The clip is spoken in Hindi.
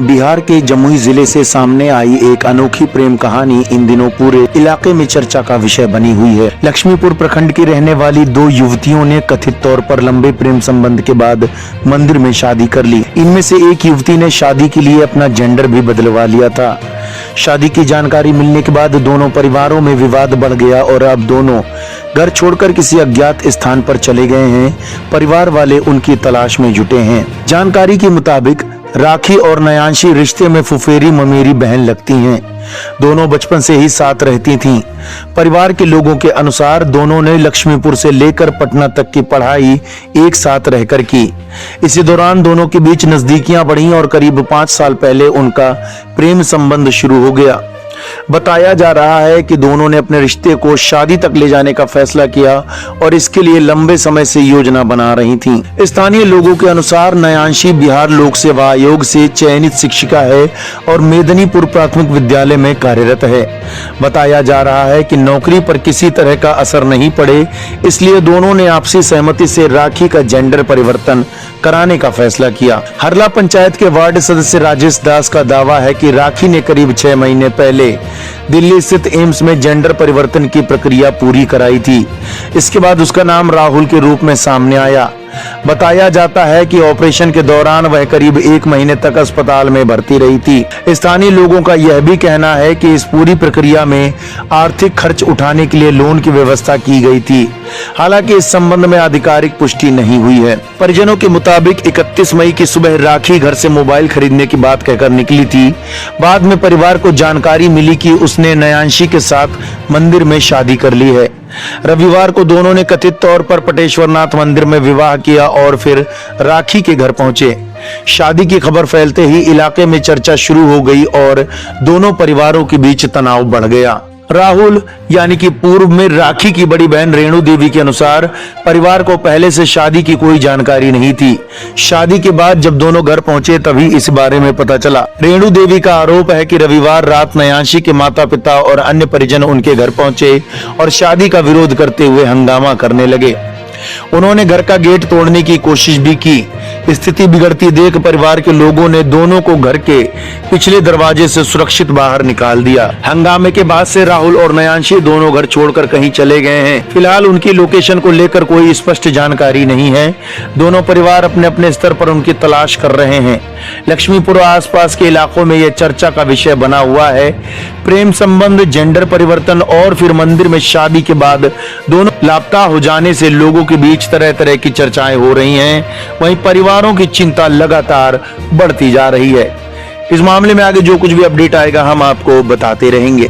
बिहार के जमुई जिले से सामने आई एक अनोखी प्रेम कहानी इन दिनों पूरे इलाके में चर्चा का विषय बनी हुई है। लक्ष्मीपुर प्रखंड की रहने वाली दो युवतियों ने कथित तौर पर लंबे प्रेम संबंध के बाद मंदिर में शादी कर ली। इनमें से एक युवती ने शादी के लिए अपना जेंडर भी बदलवा लिया था। शादी की जानकारी मिलने के बाद दोनों परिवारों में विवाद बढ़ गया और अब दोनों घर छोड़कर किसी अज्ञात स्थान पर चले गए हैं। परिवार वाले उनकी तलाश में जुटे हैं। जानकारी के मुताबिक राखी और नयांशी रिश्ते में फुफेरी ममेरी बहन लगती हैं। दोनों बचपन से ही साथ रहती थीं। परिवार के लोगों के अनुसार दोनों ने लक्ष्मीपुर से लेकर पटना तक की पढ़ाई एक साथ रहकर की। इसी दौरान दोनों के बीच नजदीकियां बढ़ी और करीब 5 साल पहले उनका प्रेम संबंध शुरू हो गया। बताया जा रहा है कि दोनों ने अपने रिश्ते को शादी तक ले जाने का फैसला किया और इसके लिए लंबे समय से योजना बना रही थीं। स्थानीय लोगों के अनुसार नयांशी बिहार लोक सेवा आयोग से चयनित शिक्षिका है और मेदिनीपुर प्राथमिक विद्यालय में कार्यरत है। बताया जा रहा है कि नौकरी पर किसी तरह का असर नहीं पड़े, इसलिए दोनों ने आपसी सहमति से राखी का जेंडर परिवर्तन कराने का फैसला किया। हरला पंचायत के वार्ड सदस्य राजेश दास का दावा है कि राखी ने करीब 6 महीने पहले दिल्ली स्थित एम्स में जेंडर परिवर्तन की प्रक्रिया पूरी कराई थी। इसके बाद उसका नाम राहुल के रूप में सामने आया। बताया जाता है कि ऑपरेशन के दौरान वह करीब 1 महीने तक अस्पताल में भर्ती रही थी। स्थानीय लोगों का यह भी कहना है कि इस पूरी प्रक्रिया में आर्थिक खर्च उठाने के लिए लोन की व्यवस्था की गई थी। हालांकि इस संबंध में आधिकारिक पुष्टि नहीं हुई है। परिजनों के मुताबिक 31 मई की सुबह राखी घर से मोबाइल खरीदने की बात कहकर निकली थी। बाद में परिवार को जानकारी मिली कि उसने नयांशी के साथ मंदिर में शादी कर ली है। रविवार को दोनों ने कथित तौर पर पटेश्वरनाथ मंदिर में विवाह किया और फिर राखी के घर पहुंचे। शादी की खबर फैलते ही इलाके में चर्चा शुरू हो गई और दोनों परिवारों के बीच तनाव बढ़ गया। राहुल यानी कि पूर्व में राखी की बड़ी बहन रेणु देवी के अनुसार परिवार को पहले से शादी की कोई जानकारी नहीं थी। शादी के बाद जब दोनों घर पहुंचे तभी इस बारे में पता चला। रेणु देवी का आरोप है कि रविवार रात नयांशी के माता पिता और अन्य परिजन उनके घर पहुंचे और शादी का विरोध करते हुए हंगामा करने लगे। उन्होंने घर का गेट तोड़ने की कोशिश भी की। स्थिति बिगड़ती देख परिवार के लोगों ने दोनों को घर के पिछले दरवाजे से सुरक्षित बाहर निकाल दिया। हंगामे के बाद से राहुल और नयांशी दोनों घर छोड़कर कहीं चले गए हैं। फिलहाल उनकी लोकेशन को लेकर कोई स्पष्ट जानकारी नहीं है। दोनों परिवार अपने अपने स्तर पर उनकी तलाश कर रहे हैं। लक्ष्मीपुर और आसपास के इलाकों में यह चर्चा का विषय बना हुआ है। प्रेम संबंध, जेंडर परिवर्तन और फिर मंदिर में शादी के बाद दोनों लापता हो जाने से लोगों के बीच तरह तरह की चर्चाएं हो रही हैं। वहीं परिवारों की चिंता लगातार बढ़ती जा रही है। इस मामले में आगे जो कुछ भी अपडेट आएगा हम आपको बताते रहेंगे।